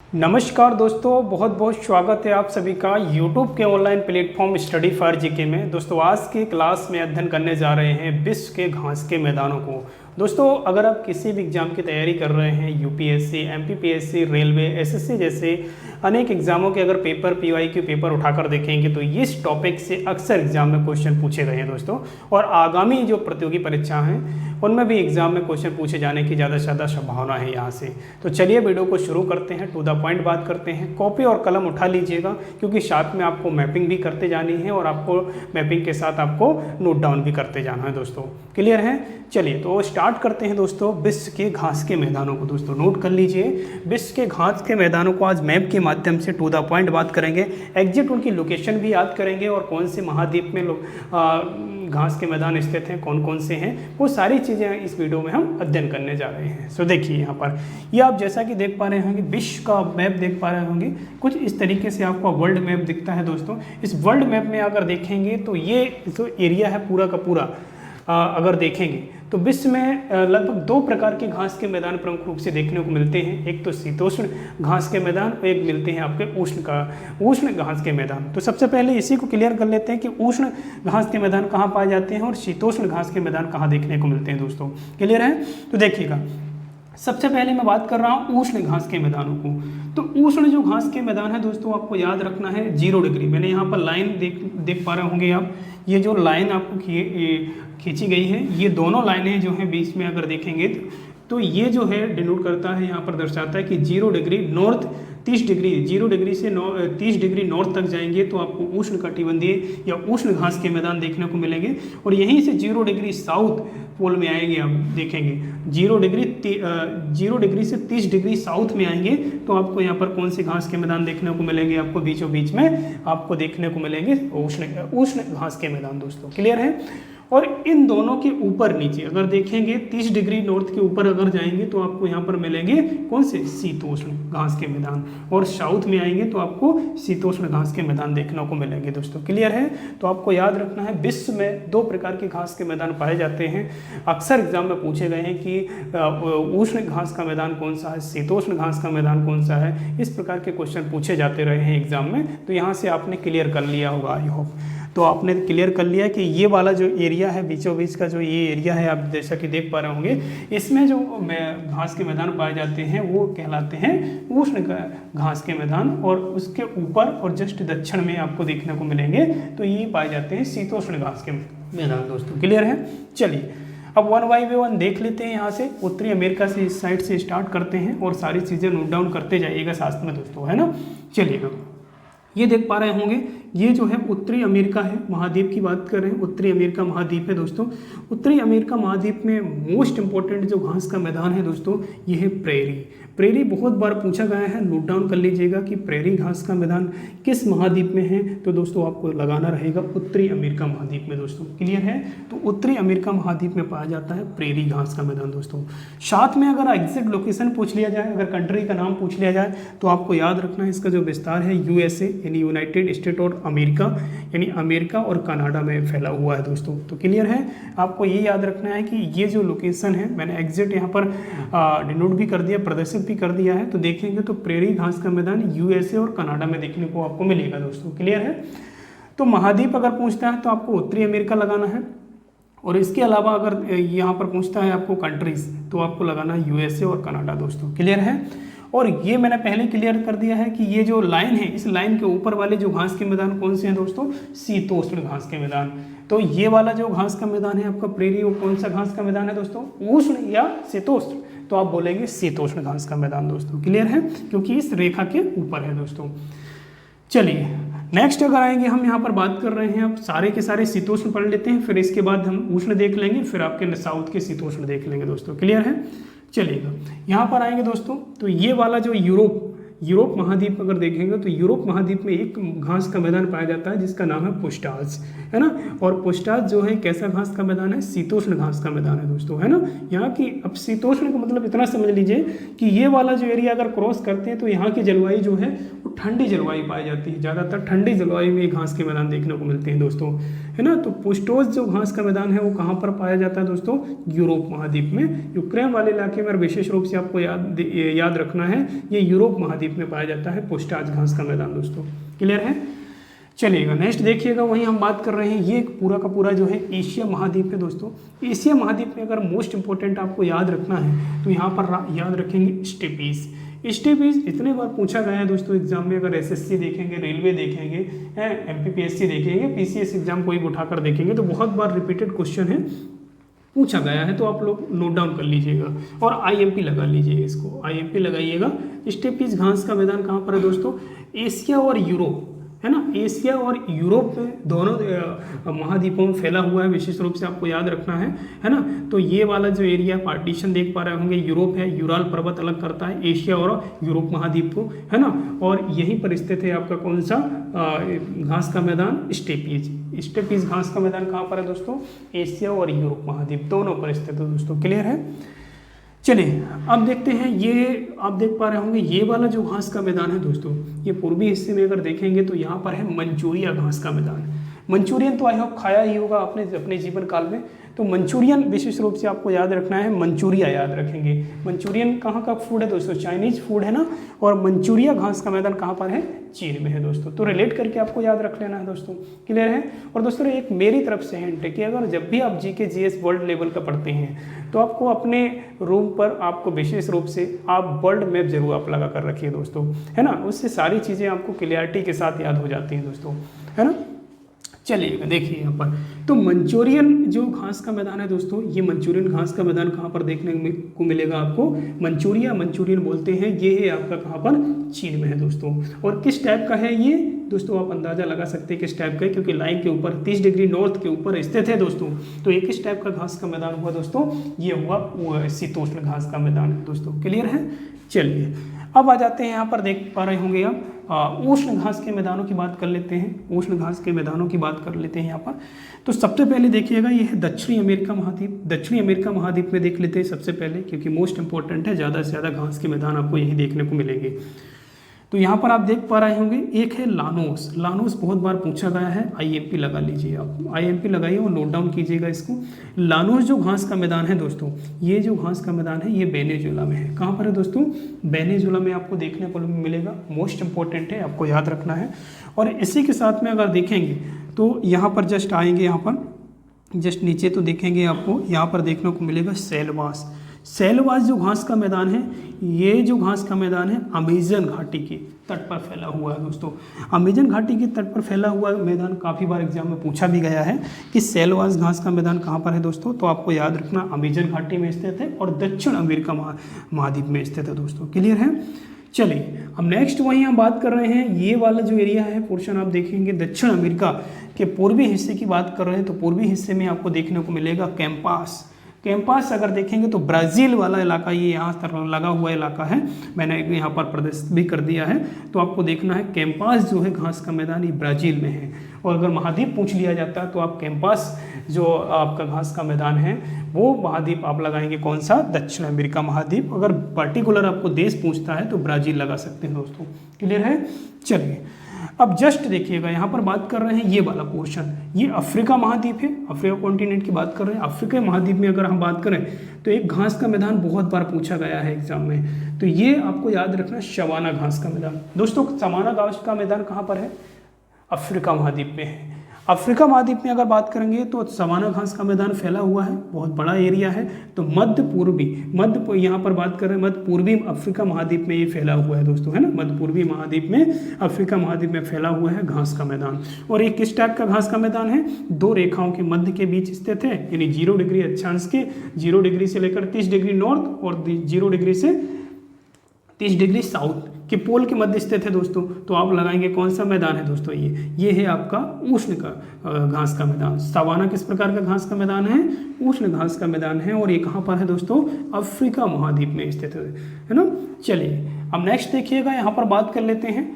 नमस्कार दोस्तों, बहुत बहुत स्वागत है आप सभी का YouTube के online platform study for GK में। दोस्तों आज की क्लास में अध्ययन करने जा रहे हैं विश्व के घास के मैदानों को। दोस्तों अगर आप किसी भी एग्ज़ाम की तैयारी कर रहे हैं, यूपीएससी, एमपीपीएससी, रेलवे, एसएससी जैसे अनेक एग्जामों के अगर पेपर पीवाईक्यू पेपर उठाकर देखेंगे तो इस टॉपिक से अक्सर एग्जाम में क्वेश्चन पूछे गए हैं दोस्तों। और आगामी जो प्रतियोगी परीक्षा हैं उनमें भी एग्जाम में क्वेश्चन पूछे जाने की ज़्यादा से ज़्यादा संभावना है यहाँ से। तो चलिए वीडियो को शुरू करते हैं, टू द पॉइंट बात करते हैं। कॉपी और कलम उठा लीजिएगा क्योंकि साथ में आपको मैपिंग भी करते जानी है और आपको मैपिंग के साथ आपको नोट डाउन भी करते जाना है दोस्तों। क्लियर है? चलिए तो स्टार्ट करते हैं दोस्तों विश्व के घास के मैदानों को। दोस्तों नोट कर लीजिए, विश्व के घास के मैदानों को आज मैप के माध्यम से टू द पॉइंट बात करेंगे। एग्जैक्ट उनकी लोकेशन भी याद करेंगे और कौन से महाद्वीप में घास के मैदान स्थित हैं, कौन कौन से हैं, वो सारी चीज़ें इस वीडियो में हम अध्ययन करने जा रहे हैं। सो देखिए यहाँ पर ये आप जैसा कि देख पा रहे होंगे, विश्व का मैप देख पा रहे होंगे। कुछ इस तरीके से आपको वर्ल्ड मैप दिखता है दोस्तों। इस वर्ल्ड मैप में अगर देखेंगे तो ये जो एरिया है पूरा का पूरा अगर देखेंगे तो विश्व में लगभग दो प्रकार के घास के मैदान प्रमुख रूप से देखने को मिलते हैं। एक तो शीतोष्ण घास के मैदान और एक मिलते हैं आपके उष्ण घास के मैदान। तो सबसे पहले इसी को क्लियर कर लेते हैं कि उष्ण घास के मैदान कहाँ पाए जाते हैं और शीतोष्ण घास के मैदान कहाँ देखने को मिलते हैं दोस्तों। क्लियर है? तो देखिएगा, सबसे पहले मैं बात कर रहा हूँ उष्ण घास के मैदानों को। तो उष्ण जो घास के मैदान है दोस्तों, आपको याद रखना है 0 डिग्री। मैंने यहाँ पर लाइन देख पा रहे होंगे आप, ये जो लाइन आपको खींची गई है, ये दोनों लाइनें जो हैं बीच में अगर देखेंगे तो ये जो है डिनोट करता है, यहाँ पर दर्शाता है कि 0 डिग्री नॉर्थ 30 डिग्री, 0 डिग्री से 30 डिग्री नॉर्थ तक जाएंगे तो आपको उष्ण कटिबंधीय या उष्ण घास के मैदान देखने को मिलेंगे। और यहीं से 0 डिग्री साउथ पोल में आएंगे, आप देखेंगे 0 डिग्री से 30 डिग्री साउथ में आएंगे तो आपको यहाँ पर कौन से घास के मैदान देखने को मिलेंगे? आपको बीचों बीच में आपको देखने को मिलेंगे उष्ण घास के मैदान दोस्तों। क्लियर है? और इन दोनों के ऊपर नीचे अगर देखेंगे 30 डिग्री नॉर्थ के ऊपर अगर जाएंगे तो आपको यहाँ पर मिलेंगे कौन से? शीतोष्ण घास के मैदान। और साउथ में आएंगे तो आपको शीतोष्ण घास के मैदान देखने को मिलेंगे दोस्तों। क्लियर है? तो आपको याद रखना है विश्व में दो प्रकार के घास के मैदान पाए जाते हैं। अक्सर एग्जाम में पूछे गए हैं कि उष्ण घास का मैदान कौन सा है, शीतोष्ण घास का मैदान कौन सा है। इस प्रकार के क्वेश्चन पूछे जाते रहे हैं एग्जाम में, तो यहाँ से आपने क्लियर कर लिया होगा। आई होप तो आपने क्लियर कर लिया कि ये वाला जो एरिया है बीचों बीच का जो ये एरिया है, आप जैसा कि देख पा रहे होंगे, इसमें जो घास के मैदान पाए जाते हैं वो कहलाते हैं उष्ण घास के मैदान। और उसके ऊपर और जस्ट दक्षिण में आपको देखने को मिलेंगे तो ये पाए जाते हैं शीतोष्ण घास के मैदान दोस्तों। क्लियर है? चलिए अब 1 बाई 1 देख लेते हैं। यहाँ से उत्तरी अमेरिका से इस साइड से स्टार्ट करते हैं और सारी चीज़ें नोट डाउन करते जाइएगा साथ में दोस्तों, है ना। चलिएगा, ये देख पा रहे होंगे, ये जो है उत्तरी अमेरिका है, महाद्वीप की बात कर रहे हैं, उत्तरी अमेरिका महाद्वीप है दोस्तों। उत्तरी अमेरिका महाद्वीप में मोस्ट इंपॉर्टेंट जो घास का मैदान है दोस्तों, ये है प्रेरी। प्रेरी बहुत बार पूछा गया है, नोट डाउन कर लीजिएगा कि प्रेरी घास का मैदान किस महाद्वीप में है। तो दोस्तों आपको लगाना रहेगा उत्तरी अमेरिका महाद्वीप में दोस्तों। क्लियर है? तो उत्तरी अमेरिका महाद्वीप में पाया जाता है प्रेरी घास का मैदान दोस्तों। साथ में अगर एग्जैक्ट लोकेशन पूछ लिया जाए, अगर कंट्री का नाम पूछ लिया जाए तो आपको याद रखना है इसका जो विस्तार है यूएसए यानी यूनाइटेड स्टेट और अमेरिका यानी अमेरिका और कनाडा में फैला हुआ है दोस्तों। तो क्लियर है? आपको ये याद रखना है कि ये जो लोकेशन है, मैंने एग्जैक्ट यहाँ पर डिनोट भी कर दिया, प्रदर्शित भी कर दिया है। तो देखेंगे तो प्रेरी घास का मैदान यूएसए और कनाडा में देखने को आपको मिलेगा दोस्तों। क्लियर है? तो महाद्वीप अगर पूछता है तो आपको उत्तरी अमेरिका लगाना है। और इसके अलावा अगर यहाँ पर पूछता है आपको कंट्रीज तो आपको लगाना है यूएसए और कनाडा दोस्तों। क्लियर है? और ये मैंने पहले क्लियर कर दिया है कि ये जो लाइन है, इस लाइन के ऊपर वाले जो घास के मैदान कौन से हैं दोस्तों? शीतोष्ण घास के मैदान। तो ये वाला जो घास का मैदान है आपका प्रेरी, वो कौन सा घास का मैदान है दोस्तों? उष्ण या शीतोष्ण? तो आप बोलेंगे शीतोष्ण घास का मैदान दोस्तों। क्लियर है? क्योंकि इस रेखा के ऊपर है दोस्तों। चलिए नेक्स्ट अगर आएंगे, हम यहाँ पर बात कर रहे हैं, अब सारे के सारे शीतोष्ण पढ़ लेते हैं, फिर इसके बाद हम उष्ण देख लेंगे, फिर आपके साउथ के शीतोष्ण देख लेंगे दोस्तों। क्लियर है? चलिएगा, यहाँ पर आएंगे दोस्तों तो ये वाला जो यूरोप महाद्वीप अगर देखेंगे तो यूरोप महाद्वीप में एक घास का मैदान पाया जाता है जिसका नाम है पुस्टाज, है ना। और पुस्टाज जो है कैसा घास का मैदान है? शीतोष्ण घास का मैदान है दोस्तों, है ना। यहाँ की अब शीतोष्ण का मतलब इतना समझ लीजिए कि ये वाला जो एरिया अगर क्रॉस करते हैं तो यहाँ की जलवायु जो है वो ठंडी जलवायु पाई जाती है। ज़्यादातर ठंडी जलवायु में घास के मैदान देखने को मिलते हैं दोस्तों, है ना। तो पुस्टोज जो घास का मैदान है वो कहाँ पर पाया जाता है दोस्तों, यूरोप महाद्वीप में। यूक्रेन वाले इलाके में विशेष रूप से आपको याद रखना है, ये यूरोप महाद्वीप में पाया जाता है पुस्टाज घास का मैदान दोस्तों। क्लियर है। चलिएगा नेक्स्ट देखिएगा, वहीं हम बात कर रहे हैं, ये पूरा का पूरा जो है एशिया महाद्वीप है दोस्तों। एशिया महाद्वीप में अगर मोस्ट इंपॉर्टेंट आपको याद रखना है तो यहाँ पर याद रखेंगे स्टेपीज। स्टेपीज इतने बार पूछा गया है दोस्तों एग्जाम में, अगर एसएससी देखेंगे, रेलवे देखेंगे, एमपीपीएससी देखेंगे, पीसीएस एग्जाम कोई उठाकर देखेंगे तो बहुत बार रिपीटेड क्वेश्चन है, पूछा गया है। तो आप लोग नोट डाउन कर लीजिएगा और आईएमपी लगा लीजिएगा, इसको आईएमपी लगाइएगा। स्टेपीज घास का मैदान कहाँ पर है दोस्तों, एशिया और यूरोप, है ना। एशिया और यूरोप में दोनों महाद्वीपों में फैला हुआ है, विशेष रूप से आपको याद रखना है ना। तो ये वाला जो एरिया पार्टीशन देख पा रहे होंगे, यूरोप है, यूराल पर्वत अलग करता है एशिया और यूरोप महाद्वीप को, है ना। और यहीं पर स्थित है आपका कौन सा घास का मैदान, स्टेपीज। स्टेपीज घास का मैदान कहाँ पर है दोस्तों, एशिया और यूरोप महाद्वीप दोनों पर स्थित है दोस्तों। क्लियर है। चलिए अब देखते हैं, ये आप देख पा रहे होंगे ये वाला जो घास का मैदान है दोस्तों, ये पूर्वी हिस्से में अगर देखेंगे तो यहाँ पर है मंचूरिया घास का मैदान। मंचूरियन तो आई होप खाया ही होगा आपने अपने जीवन काल में। तो मंचूरियन विशेष रूप से आपको याद रखना है, मंचूरिया याद रखेंगे। मंचूरियन कहाँ का फूड है दोस्तों, चाइनीज फूड है ना। और मंचूरिया घास का मैदान कहाँ पर है, चीन में है दोस्तों। तो रिलेट करके आपको याद रख लेना है दोस्तों। क्लियर है। और दोस्तों एक मेरी तरफ से हिंट है कि अगर जब भी आप जीके जीएस वर्ल्ड लेवल का पढ़ते हैं तो आपको अपने रूम पर आपको विशेष रूप से आप वर्ल्ड मैप जरूर आप लगा कर रखिए दोस्तों, है ना। उससे सारी चीज़ें आपको क्लियरिटी के साथ याद हो जाती हैं दोस्तों, है ना। चलिएगा देखिए यहाँ पर, तो मंचूरियन जो घास का मैदान है दोस्तों, ये मंचूरियन घास का मैदान कहाँ पर देखने को मिलेगा आपको, मंचूरियन बोलते हैं। ये है आपका कहाँ पर, चीन में है दोस्तों। और किस टाइप का है ये दोस्तों, आप अंदाजा लगा सकते हैं किस टाइप का है, क्योंकि लाइन के ऊपर 30 डिग्री नॉर्थ के ऊपर स्थित है दोस्तों। तो ये किस टाइप का घास का मैदान हुआ दोस्तों, ये हुआ शीतोष्ण घास का मैदान है दोस्तों। क्लियर है। चलिए अब आ जाते हैं, यहाँ पर देख पा रहे होंगे आप उष्ण घास के मैदानों की बात कर लेते हैं। उष्ण घास के मैदानों की बात कर लेते हैं यहाँ पर। तो सबसे पहले देखिएगा ये है दक्षिणी अमेरिका महाद्वीप। दक्षिणी अमेरिका महाद्वीप में देख लेते हैं सबसे पहले, क्योंकि मोस्ट इंपॉर्टेंट है, ज़्यादा से ज़्यादा घास के मैदान आपको यही देखने को मिलेंगे। तो यहाँ पर आप देख पा रहे होंगे, एक है लानोस। लानोस बहुत बार पूछा गया है, आईएमपी लगा लीजिए आप, आईएमपी लगाइए और नोट डाउन कीजिएगा इसको। लानोस जो घास का मैदान है दोस्तों, ये जो घास का मैदान है ये वेनेजुएला में है। कहाँ पर है दोस्तों, वेनेजुएला में आपको देखने को मिलेगा। मोस्ट इंपॉर्टेंट है, आपको याद रखना है। और इसी के साथ में अगर देखेंगे तो यहाँ पर जस्ट आएंगे, यहाँ पर जस्ट नीचे तो देखेंगे आपको यहाँ पर देखने को मिलेगा सेलवास। सेलवास जो घास का मैदान है, ये जो घास का मैदान है अमेजन घाटी के तट पर फैला हुआ है दोस्तों। अमेजन घाटी के तट पर फैला हुआ मैदान काफ़ी बार एग्जाम में पूछा भी गया है कि सेलवास घास का मैदान कहाँ पर है दोस्तों। तो आपको याद रखना अमेजन घाटी में स्थित है और दक्षिण अमेरिका महाद्वीप में स्थित है दोस्तों। क्लियर है। चलिए अब नेक्स्ट वहीं हम बात कर रहे हैं, ये वाला जो एरिया है पोर्शन आप देखेंगे दक्षिण अमेरिका के पूर्वी हिस्से की बात कर रहे हैं। तो पूर्वी हिस्से में आपको देखने को मिलेगा कैंपास। कैंपास अगर देखेंगे तो ब्राज़ील वाला इलाका, ये यहाँ तक लगा हुआ इलाका है, मैंने यहाँ पर प्रदर्शित भी कर दिया है। तो आपको देखना है कैंपास जो है घास का मैदान ये ब्राज़ील में है। और अगर महाद्वीप पूछ लिया जाता है तो आप कैंपास जो आपका घास का मैदान है वो महाद्वीप आप लगाएंगे कौन सा, दक्षिण अमेरिका महाद्वीप। अगर पर्टिकुलर आपको देश पूछता है तो ब्राज़ील लगा सकते हैं दोस्तों। क्लियर है। चलिए अब जस्ट देखिएगा, यहाँ पर बात कर रहे हैं ये वाला पोर्शन, ये अफ्रीका महाद्वीप है, अफ्रीका कॉन्टिनेंट की बात कर रहे हैं। अफ्रीका महाद्वीप में अगर हम बात करें तो एक घास का मैदान बहुत बार पूछा गया है एग्जाम में, तो ये आपको याद रखना सवाना घास का मैदान। दोस्तों सवाना घास का मैदान कहाँ पर है, अफ्रीका महाद्वीप में है। अफ्रीका महाद्वीप में अगर बात करेंगे तो सवाना घास का मैदान फैला हुआ है, बहुत बड़ा एरिया है। तो मध्य यहाँ पर बात कर रहे हैं मध्य पूर्वी अफ्रीका महाद्वीप में ये फैला हुआ है दोस्तों, है ना। मध्य पूर्वी महाद्वीप में अफ्रीका महाद्वीप में फैला हुआ है घास का मैदान। और एक किस टाइप का घास का मैदान है, दो रेखाओं के मध्य के बीच स्थित है, यानी 0 डिग्री अक्षांश के 0 डिग्री से लेकर 30 डिग्री नॉर्थ और 0 डिग्री से 30 डिग्री साउथ के पोल के मध्य स्थित है दोस्तों। तो आप लगाएंगे कौन सा मैदान है दोस्तों, ये है आपका उष्ण का घास का मैदान। सवाना किस प्रकार का घास का मैदान है, उष्ण घास का मैदान है। और ये कहाँ पर है दोस्तों, अफ्रीका महाद्वीप में स्थित है ना। चलिए अब नेक्स्ट देखिएगा, यहाँ पर बात कर लेते हैं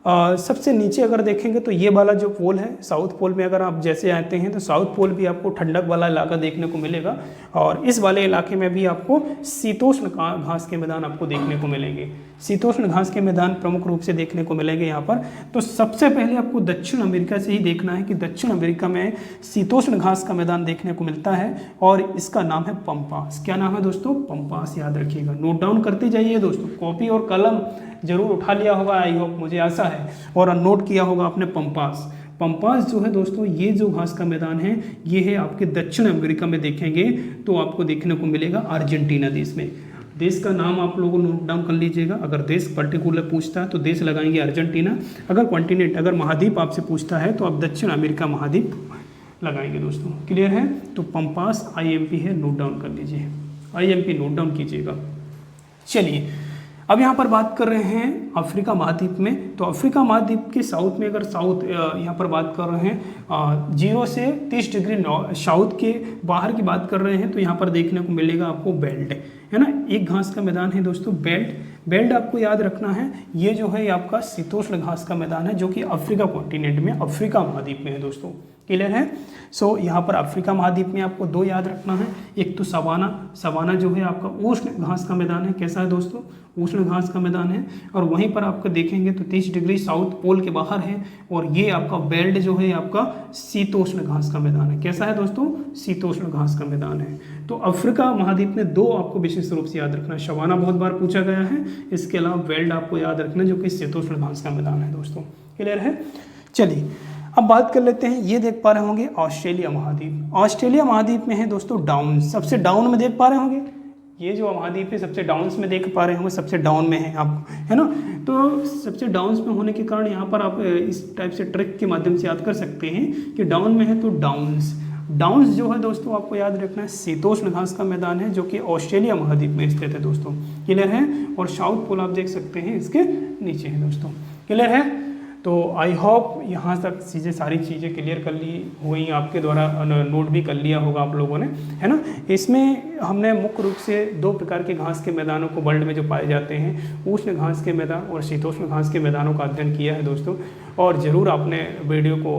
सबसे नीचे अगर देखेंगे तो ये वाला जो पोल है, साउथ पोल में अगर आप जैसे आते हैं तो साउथ पोल भी आपको ठंडक वाला इलाका देखने को मिलेगा, और इस वाले इलाके में भी आपको शीतोष्ण घास के मैदान आपको देखने को मिलेंगे। शीतोष्ण घास के मैदान प्रमुख रूप से देखने को मिलेंगे यहाँ पर। तो सबसे पहले आपको दक्षिण अमेरिका से ही देखना है कि दक्षिण अमेरिका में शीतोष्ण घास का मैदान देखने को मिलता है, और इसका नाम है पंपास। क्या नाम है दोस्तों? पंपास। याद रखिएगा, नोट डाउन करते जाइए दोस्तों, कॉपी और कलम जरूर उठा लिया होगा, आई होप, मुझे आशा है, और नोट किया होगा आपने पंपास। पंपास जो है दोस्तों, ये जो घास का मैदान है ये है आपके दक्षिण अमेरिका में। देखेंगे तो आपको देखने को मिलेगा अर्जेंटीना देश में। देश का नाम आप लोगों नोट डाउन कर लीजिएगा। अगर देश पर्टिकुलर पूछता है तो देश लगाएंगे अर्जेंटीना, अगर कॉन्टिनेंट, अगर महाद्वीप आपसे पूछता है तो आप दक्षिण अमेरिका महाद्वीप लगाएंगे दोस्तों। क्लियर है? तो पंपास IMP है, नोट डाउन कर लीजिए, IMP नोट डाउन कीजिएगा। चलिए अब यहाँ पर बात कर रहे हैं अफ्रीका महाद्वीप में। तो अफ्रीका महाद्वीप के साउथ में, अगर साउथ यहाँ पर बात कर रहे हैं 0 से 30 डिग्री साउथ के बाहर की बात कर रहे हैं, तो यहाँ पर देखने को मिलेगा आपको बेल्ट, है ना, एक घास का मैदान है दोस्तों, बेल्ट। बेल्ट आपको याद रखना है, ये जो है आपका शीतोष्ण घास का मैदान है जो कि अफ्रीका कॉन्टिनेंट में, अफ्रीका महाद्वीप में है दोस्तों। क्लियर है? सो यहाँ पर अफ्रीका महाद्वीप में आपको 2 याद रखना है। एक तो सवाना, सवाना जो है आपका उष्ण घास का मैदान है। कैसा है दोस्तों? उष्ण घास का मैदान है। और वहीं पर आपको देखेंगे तो 30 डिग्री साउथ पोल के बाहर है, और ये आपका बेल्ट जो है आपका शीतोष्ण घास का मैदान है। कैसा है दोस्तों? शीतोष्ण घास का मैदान है। तो अफ्रीका महाद्वीप में 2 आपको विशेष रूप से याद रखना है। सवाना बहुत बार पूछा गया है, इसके अलावा बेल्ट आपको याद रखना है जो कि शीतोष्ण घास का मैदान है दोस्तों। क्लियर है? चलिए अब बात कर लेते हैं, ये देख पा रहे होंगे ऑस्ट्रेलिया महाद्वीप। ऑस्ट्रेलिया महाद्वीप में है दोस्तों डाउन, सबसे डाउन में देख पा रहे होंगे, ये जो महाद्वीप है सबसे डाउन्स में देख पा रहे होंगे, सबसे डाउन में है आप, है ना। तो सबसे डाउन्स में होने के कारण यहाँ पर आप इस टाइप से ट्रिक के माध्यम से याद कर सकते हैं कि डाउन में है तो डाउन्स। डाउन्स जो है दोस्तों आपको याद रखना है शीतोष्ण घास का मैदान है जो कि ऑस्ट्रेलिया महाद्वीप में स्थित है दोस्तों। क्लियर है? और साउथ पोल आप देख सकते हैं इसके नीचे है दोस्तों। क्लियर है? तो आई होप यहाँ तक चीज़ें, सारी चीज़ें क्लियर कर ली हुई, आपके द्वारा नोट भी कर लिया होगा आप लोगों ने, है ना। इसमें हमने मुख्य रूप से 2 प्रकार के घास के मैदानों को वर्ल्ड में जो पाए जाते हैं, उष्ण घास के मैदान और शीतोष्ण घास के मैदानों का अध्ययन किया है दोस्तों। और ज़रूर आपने वीडियो को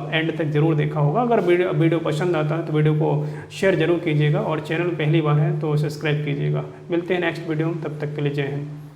एंड तक ज़रूर देखा होगा। अगर वीडियो पसंद आता है तो वीडियो को शेयर ज़रूर कीजिएगा, और चैनल पहली बार है तो सब्सक्राइब कीजिएगा। मिलते हैं नेक्स्ट वीडियो में, तब तक के लिए जय हिंद।